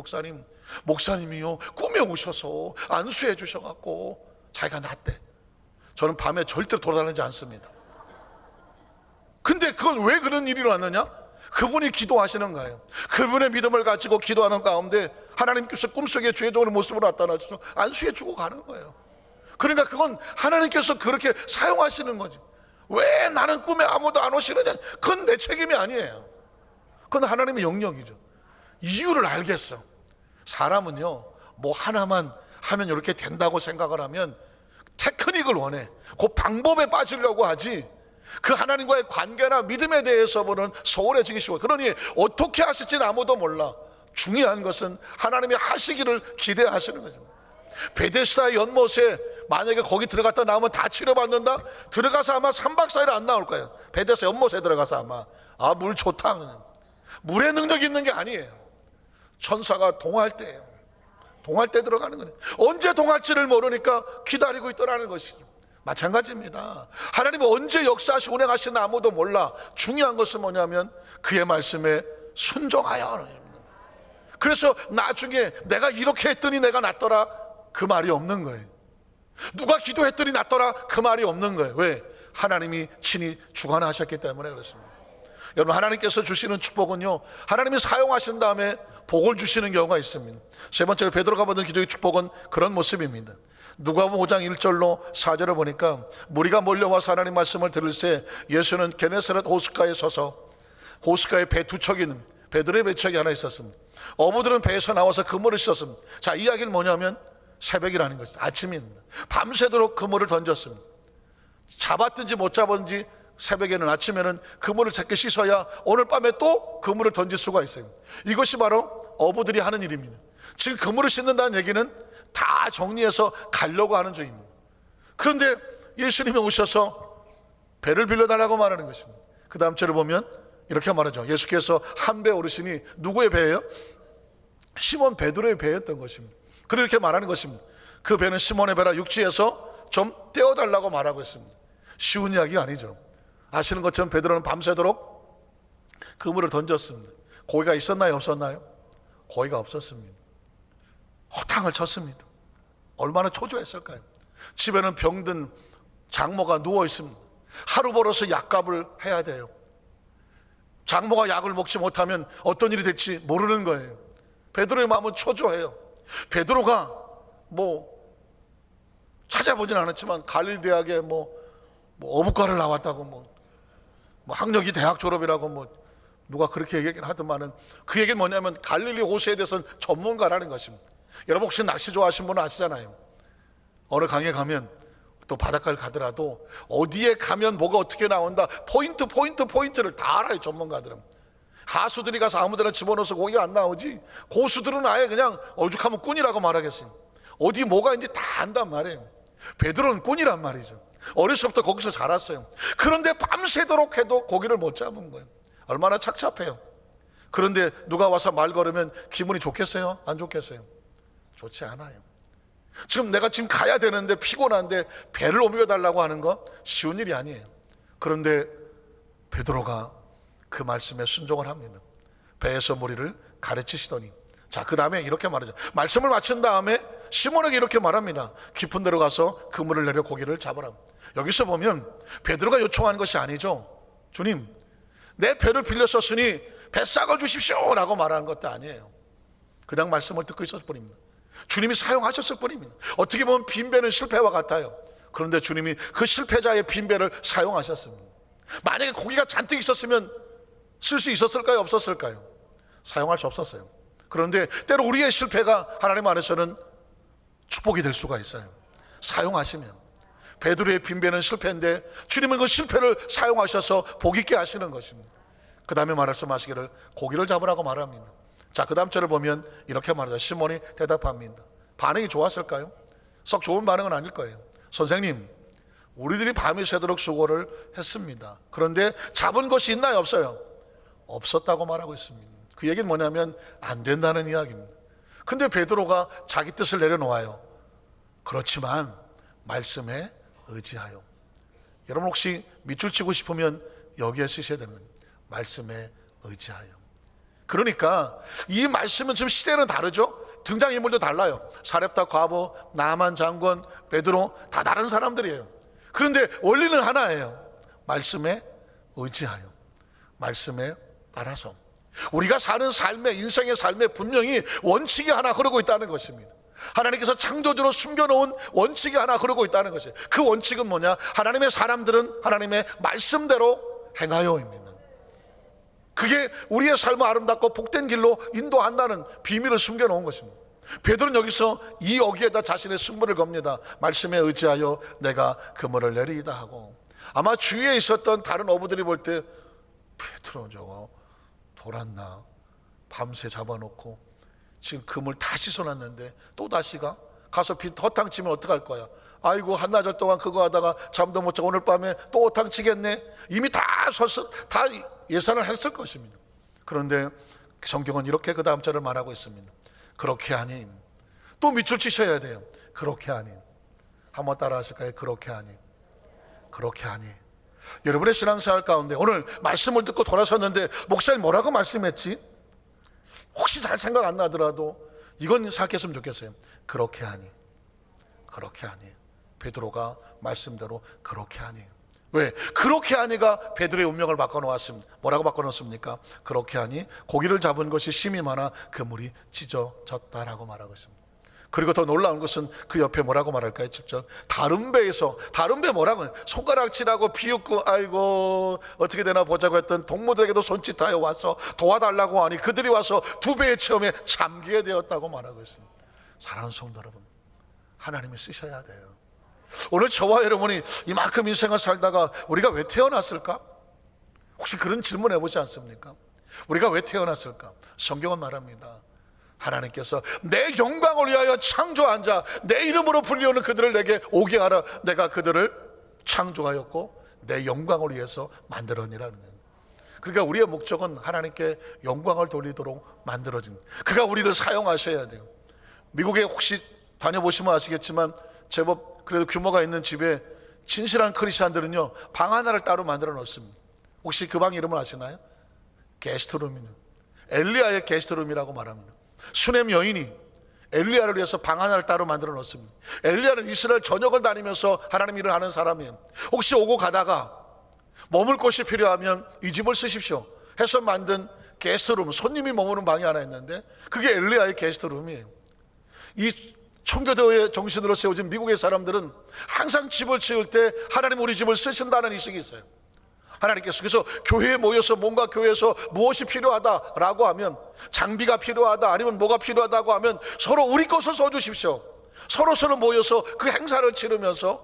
목사님이요 꿈에 오셔서 안수해 주셔갖고 자기가 낫대. 저는 밤에 절대로 돌아다니지 않습니다. 근데 그건 왜 그런 일이 일어났느냐? 그분이 기도하시는 거예요. 그분의 믿음을 가지고 기도하는 가운데 하나님께서 꿈속에 주의 종의 모습으로 나타나셔서 안수해 주고 가는 거예요. 그러니까 그건 하나님께서 그렇게 사용하시는 거지. 왜 나는 꿈에 아무도 안 오시느냐? 그건 내 책임이 아니에요. 그건 하나님의 영역이죠. 이유를 알겠어. 사람은요 뭐 하나만 하면 이렇게 된다고 생각을 하면 테크닉을 원해. 그 방법에 빠지려고 하지 그 하나님과의 관계나 믿음에 대해서 보는 소홀해지기 쉬워요. 그러니 어떻게 하실지는 아무도 몰라. 중요한 것은 하나님이 하시기를 기대하시는 거죠. 베데스다 연못에 만약에 거기 들어갔다 나오면 다 치료받는다? 들어가서 아마 3박 4일 안 나올 거예요. 베데스다 연못에 들어가서 아마 물 좋다. 물의 능력이 있는 게 아니에요. 천사가 동할 때예요. 동할 때 들어가는 거예요. 언제 동할지를 모르니까 기다리고 있더라는 것이죠. 마찬가지입니다. 하나님이 언제 역사하시고 운행하시는 아무도 몰라. 중요한 것은 뭐냐면 그의 말씀에 순종하여. 그래서 나중에 내가 이렇게 했더니 내가 낫더라 그 말이 없는 거예요. 누가 기도했더니 낫더라 그 말이 없는 거예요. 왜? 하나님이 친히 주관하셨기 때문에 그렇습니다. 여러분, 하나님께서 주시는 축복은요 하나님이 사용하신 다음에 복을 주시는 경우가 있습니다. 세 번째로 베드로가 받은 기도의 축복은 그런 모습입니다. 누가복음 5장 1절로 4절을 보니까 무리가 몰려와서 하나님 말씀을 들을새 예수는 게네사렛 호숫가에 서서, 호숫가에 배 두 척이는 베드로의 배척이 하나 있었습니다. 어부들은 배에서 나와서 그물을 씻었습니다. 자, 이 이야기는 뭐냐면 새벽이라는 것이죠. 아침입니다. 밤새도록 그물을 던졌습니다. 잡았든지 못 잡았든지 새벽에는, 아침에는 그물을 찾게 씻어야 오늘 밤에 또 그물을 던질 수가 있어요. 이것이 바로 어부들이 하는 일입니다. 지금 그물을 씻는다는 얘기는 다 정리해서 가려고 하는 중입니다. 그런데 예수님이 오셔서 배를 빌려달라고 말하는 것입니다. 그 다음 절을 보면 이렇게 말하죠. 예수께서 한 배 오르시니 누구의 배예요? 시몬 베드로의 배였던 것입니다. 그렇게 말하는 것입니다. 그 배는 시몬의 배라, 육지에서 좀 떼어달라고 말하고 있습니다. 쉬운 이야기가 아니죠. 아시는 것처럼 베드로는 밤새도록 그물을 던졌습니다. 고기가 있었나요, 없었나요? 고기가 없었습니다. 허탕을 쳤습니다. 얼마나 초조했을까요? 집에는 병든 장모가 누워 있습니다. 하루 벌어서 약값을 해야 돼요. 장모가 약을 먹지 못하면 어떤 일이 될지 모르는 거예요. 베드로의 마음은 초조해요. 베드로가 찾아보진 않았지만 갈릴리 대학에 어부과를 나왔다고 학력이 대학 졸업이라고 누가 그렇게 얘기를 하더만은 그 얘기는 뭐냐면 갈릴리 호수에 대해서는 전문가라는 것입니다. 여러분 혹시 낚시 좋아하시는 분은 아시잖아요. 어느 강에 가면 또 바닷가를 가더라도 어디에 가면 뭐가 어떻게 나온다, 포인트를 다 알아요. 전문가들은. 하수들이 가서 아무데나 집어넣어서 고기가 안 나오지, 고수들은 아예 그냥 오죽하면 꾼이라고 말하겠어요. 어디 뭐가 있는지 다 안단 말이에요. 베드로는 꾼이란 말이죠. 어렸을 때부터 거기서 자랐어요. 그런데 밤새도록 해도 고기를 못 잡은 거예요. 얼마나 착잡해요. 그런데 누가 와서 말 걸으면 기분이 좋겠어요? 안 좋겠어요? 좋지 않아요. 지금 내가 가야 되는데 피곤한데 배를 옮겨달라고 하는 거 쉬운 일이 아니에요. 그런데 베드로가 그 말씀에 순종을 합니다. 배에서 무리를 가르치시더니, 자, 그 다음에 이렇게 말하죠. 말씀을 마친 다음에 시몬에게 이렇게 말합니다. 깊은 데로 가서 그물을 내려 고기를 잡아라. 여기서 보면 베드로가 요청한 것이 아니죠. 주님, 내 배를 빌려 썼으니 뱃삭을 주십시오 라고 말하는 것도 아니에요. 그냥 말씀을 듣고 있었을 뿐입니다. 주님이 사용하셨을 뿐입니다. 어떻게 보면 빈 배는 실패와 같아요. 그런데 주님이 그 실패자의 빈배를 사용하셨습니다. 만약에 고기가 잔뜩 있었으면 쓸 수 있었을까요? 없었을까요? 사용할 수 없었어요. 그런데 때로 우리의 실패가 하나님 안에서는 축복이 될 수가 있어요. 사용하시면. 베드로의 빈배는 실패인데 주님은 그 실패를 사용하셔서 복 있게 하시는 것입니다. 그 다음에 말씀하시기를 고기를 잡으라고 말합니다. 자, 그 다음 절을 보면 이렇게 말하죠. 시몬이 대답합니다. 반응이 좋았을까요? 썩 좋은 반응은 아닐 거예요. 선생님, 우리들이 밤이 새도록 수고를 했습니다. 그런데 잡은 것이 있나요? 없어요? 없었다고 말하고 있습니다. 그 얘기는 뭐냐면 안 된다는 이야기입니다. 근데 베드로가 자기 뜻을 내려놓아요. 그렇지만 말씀에 의지하여. 여러분 혹시 밑줄 치고 싶으면 여기에 쓰셔야 되는 겁니다. 말씀에 의지하여. 그러니까 이 말씀은 지금 시대는 다르죠. 등장인물도 달라요. 사렙다 과부, 나만 장군, 베드로 다 다른 사람들이에요. 그런데 원리는 하나예요. 말씀에 의지하여. 말씀에 따라서. 우리가 사는 삶의, 인생의 삶에 분명히 원칙이 하나 흐르고 있다는 것입니다. 하나님께서 창조주로 숨겨놓은 원칙이 하나 흐르고 있다는 것이에요. 그 원칙은 뭐냐? 하나님의 사람들은 하나님의 말씀대로 행하여입니다. 그게 우리의 삶을 아름답고 복된 길로 인도한다는 비밀을 숨겨놓은 것입니다. 베드로는 여기서 이 어기에다 자신의 승부를 겁니다. 말씀에 의지하여 내가 그물을 내리이다 하고. 아마 주위에 있었던 다른 어부들이 볼 때 베드로 저거 돌았나? 밤새 잡아놓고 지금 그물 다 씻어놨는데 또 다시 가서 허탕 치면 어떡할 거야? 아이고 한나절 동안 그거 하다가 잠도 못 자고 오늘 밤에 또 허탕 치겠네. 이미 다 예산을 했을 것입니다. 그런데 성경은 이렇게 그 다음 절을 말하고 있습니다. 그렇게 하니. 또 밑줄 치셔야 돼요. 그렇게 하니. 한번 따라 하실까요? 그렇게 하니. 그렇게 하니. 여러분의 신앙생활 가운데 오늘 말씀을 듣고 돌아섰는데 목사님 뭐라고 말씀했지? 혹시 잘 생각 안 나더라도 이건 생각했으면 좋겠어요. 그렇게 하니. 그렇게 하니. 베드로가 말씀대로 그렇게 하니. 왜? 그렇게 하니가 베드로의 운명을 바꿔놓았습니다. 뭐라고 바꿔놓습니까? 그렇게 하니 고기를 잡은 것이 심이 많아 그물이 찢어졌다라고 말하고 있습니다. 그리고 더 놀라운 것은 그 옆에 뭐라고 말할까요? 7절 다른 배에서, 다른 배 뭐라고 해요? 손가락질하고 비웃고 아이고 어떻게 되나 보자고 했던 동무들에게도 손짓하여 와서 도와달라고 하니 그들이 와서 두 배의 체험에 잠기게 되었다고 말하고 있습니다. 사랑하는 성도 여러분, 하나님이 쓰셔야 돼요. 오늘 저와 여러분이 이만큼 인생을 살다가 우리가 왜 태어났을까? 혹시 그런 질문 해보지 않습니까? 우리가 왜 태어났을까? 성경은 말합니다. 하나님께서 내 영광을 위하여 창조한 자, 내 이름으로 불리우는 그들을 내게 오게 하라. 내가 그들을 창조하였고 내 영광을 위해서 만들었니라는 거예요. 그러니까 우리의 목적은 하나님께 영광을 돌리도록 만들어진, 그가 우리를 사용하셔야 돼요. 미국에 혹시 다녀보시면 아시겠지만 제법 그래도 규모가 있는 집에 진실한 크리스찬들은요 방 하나를 따로 만들어 놓습니다. 혹시 그 방 이름을 아시나요? 게스트룸이요. 엘리야의 게스트룸이라고 말합니다. 수넴 여인이 엘리야를 위해서 방 하나를 따로 만들어 놓습니다. 엘리야는 이스라엘 전역을 다니면서 하나님 일을 하는 사람이에요. 혹시 오고 가다가 머물 곳이 필요하면 이 집을 쓰십시오 해서 만든 게스트룸, 손님이 머무는 방이 하나 있는데 그게 엘리야의 게스트룸이에요. 이 청교도의 정신으로 세워진 미국의 사람들은 항상 집을 지을 때 하나님 우리 집을 쓰신다는 인식이 있어요. 하나님께서 그래서 교회에 모여서 뭔가 교회에서 무엇이 필요하다라고 하면, 장비가 필요하다 아니면 뭐가 필요하다고 하면 서로 우리 것을 써주십시오. 서로 모여서 그 행사를 치르면서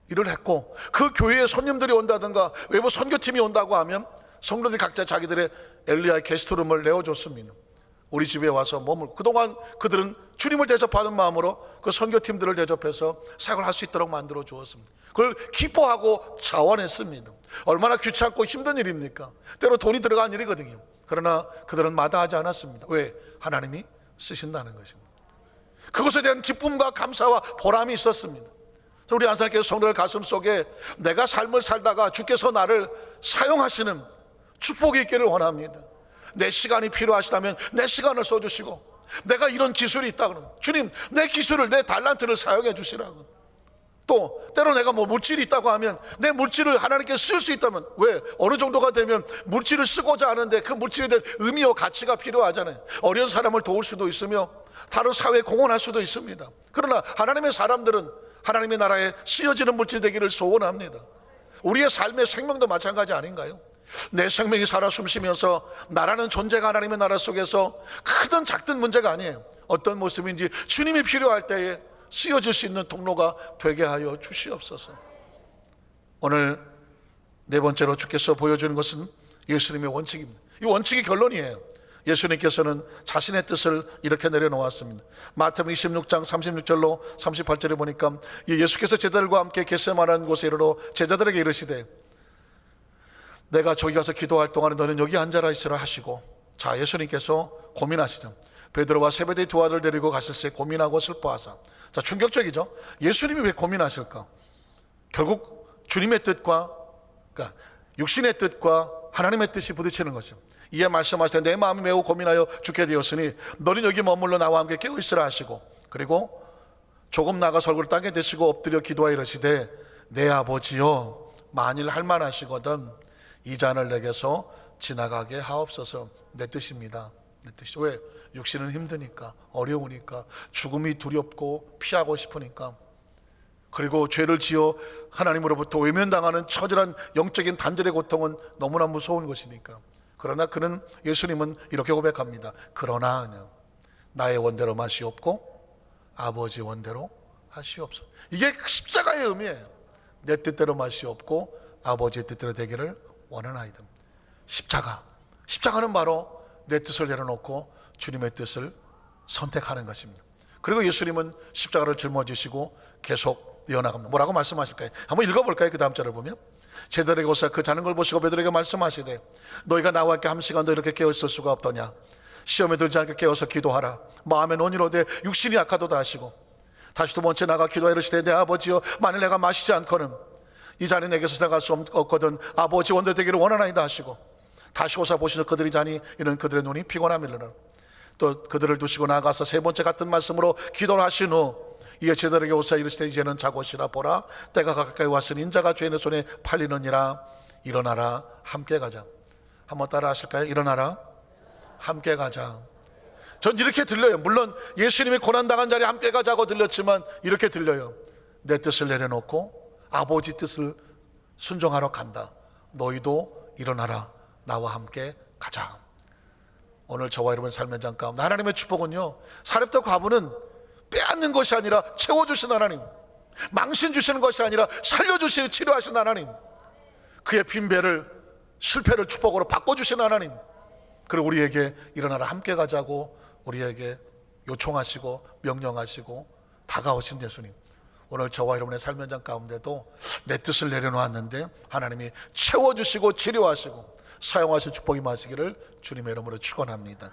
일을 했고, 그 교회에 손님들이 온다든가 외부 선교팀이 온다고 하면 성도들이 각자 자기들의 엘리야의 게스트룸을 내어줬습니다. 우리 집에 와서 머물, 그동안 그들은 주님을 대접하는 마음으로 그 선교팀들을 대접해서 사역을 할 수 있도록 만들어 주었습니다. 그걸 기뻐하고 자원했습니다. 얼마나 귀찮고 힘든 일입니까? 때로 돈이 들어간 일이거든요. 그러나 그들은 마다하지 않았습니다. 왜? 하나님이 쓰신다는 것입니다. 그것에 대한 기쁨과 감사와 보람이 있었습니다. 우리 안산교회 성도들 가슴 속에 내가 삶을 살다가 주께서 나를 사용하시는 축복이 있기를 원합니다. 내 시간이 필요하시다면 내 시간을 써주시고, 내가 이런 기술이 있다 그러면 주님 내 기술을, 내 달란트를 사용해 주시라고. 또 때로 내가 뭐 물질이 있다고 하면 내 물질을 하나님께 쓸 수 있다면, 왜? 어느 정도가 되면 물질을 쓰고자 하는데 그 물질에 대한 의미와 가치가 필요하잖아요. 어려운 사람을 도울 수도 있으며 다른 사회에 공헌할 수도 있습니다. 그러나 하나님의 사람들은 하나님의 나라에 쓰여지는 물질 되기를 소원합니다. 우리의 삶의 생명도 마찬가지 아닌가요? 내 생명이 살아 숨쉬면서 나라는 존재가 하나님의 나라 속에서 크든 작든 문제가 아니에요. 어떤 모습인지 주님이 필요할 때에 쓰여질 수 있는 통로가 되게 하여 주시옵소서. 오늘 네 번째로 주께서 보여주는 것은 예수님의 원칙입니다. 이 원칙이 결론이에요. 예수님께서는 자신의 뜻을 이렇게 내려놓았습니다. 마태복음 26장 36절로 38절에 보니까 예수께서 제자들과 함께 겟세마네 곳에 이르러 제자들에게 이르시되 내가 저기 가서 기도할 동안에 너는 여기 앉아라 있으라 하시고, 자, 예수님께서 고민하시죠. 베드로와 세베대의 두 아들 데리고 가실새 고민하고 슬퍼하사. 자, 충격적이죠. 예수님이 왜 고민하실까? 결국 주님의 뜻과, 그러니까 육신의 뜻과 하나님의 뜻이 부딪히는 거죠. 이에 말씀하시되 내 마음이 매우 고민하여 죽게 되었으니 너는 여기 머물러 나와 함께 깨어 있으라 하시고, 그리고 조금 나가서 얼굴을 땅에 대시고 엎드려 기도하여 이르시되 내 아버지여, 만일 할 만하시거든 이 잔을 내게서 지나가게 하옵소서. 내 뜻입니다. 내 뜻이. 왜? 육신은 힘드니까, 어려우니까, 죽음이 두렵고 피하고 싶으니까, 그리고 죄를 지어 하나님으로부터 외면당하는 처절한 영적인 단절의 고통은 너무나 무서운 것이니까. 그러나 예수님은 이렇게 고백합니다. 그러나 나의 원대로 마시옵고 아버지 원대로 하시옵소서. 이게 십자가의 의미예요. 내 뜻대로 마시옵고 아버지의 뜻대로 되기를 원하나이다. 십자가는 바로 내 뜻을 내려놓고 주님의 뜻을 선택하는 것입니다. 그리고 예수님은 십자가를 짊어지시고 계속 이어나갑니다. 뭐라고 말씀하실까요? 한번 읽어볼까요? 그 다음 절을 보면 제자들에게 오사 그 자는 걸 보시고 베드로에게 말씀하시되 너희가 나와 함께 한 시간도 이렇게 깨어 있을 수가 없더냐. 시험에 들지 않게 깨어서 기도하라. 마음에 논의로되 육신이 약하도다 하시고, 다시 두 번째 나가 기도하여 이르시되 내 아버지여, 만일 내가 마시지 않거든 이 잔이 내게서 지나갈 수 없거든 아버지 원대로 되기를 원하나이다 하시고, 다시 오사 보시는 그들이 자니 이는 그들의 눈이 피곤함이라. 또 그들을 두시고 나가서 세 번째 같은 말씀으로 기도를 하신 후 이에 제자들에게 오사 이르시되 이제는 자고 쉬라. 보라 때가 가까이 왔으니 인자가 죄인의 손에 팔리느니라. 일어나라 함께 가자. 한번 따라 하실까요? 일어나라 함께 가자. 전 이렇게 들려요. 물론 예수님이 고난당한 자리에 함께 가자고 들렸지만 이렇게 들려요. 내 뜻을 내려놓고 아버지 뜻을 순종하러 간다. 너희도 일어나라 나와 함께 가자. 오늘 저와 여러분의 삶의 현장 가운데 하나님의 축복은요, 사렙과 과부는 빼앗는 것이 아니라 채워주신 하나님, 망신 주시는 것이 아니라 살려주시고 치료하신 하나님, 그의 빈배를 실패를 축복으로 바꿔주신 하나님, 그리고 우리에게 일어나라 함께 가자고 우리에게 요청하시고 명령하시고 다가오신 예수님, 오늘 저와 여러분의 삶의 현장 가운데도 내 뜻을 내려놓았는데 하나님이 채워주시고 치료하시고 사용하실 축복이 마시기를 주님의 이름으로 축원합니다.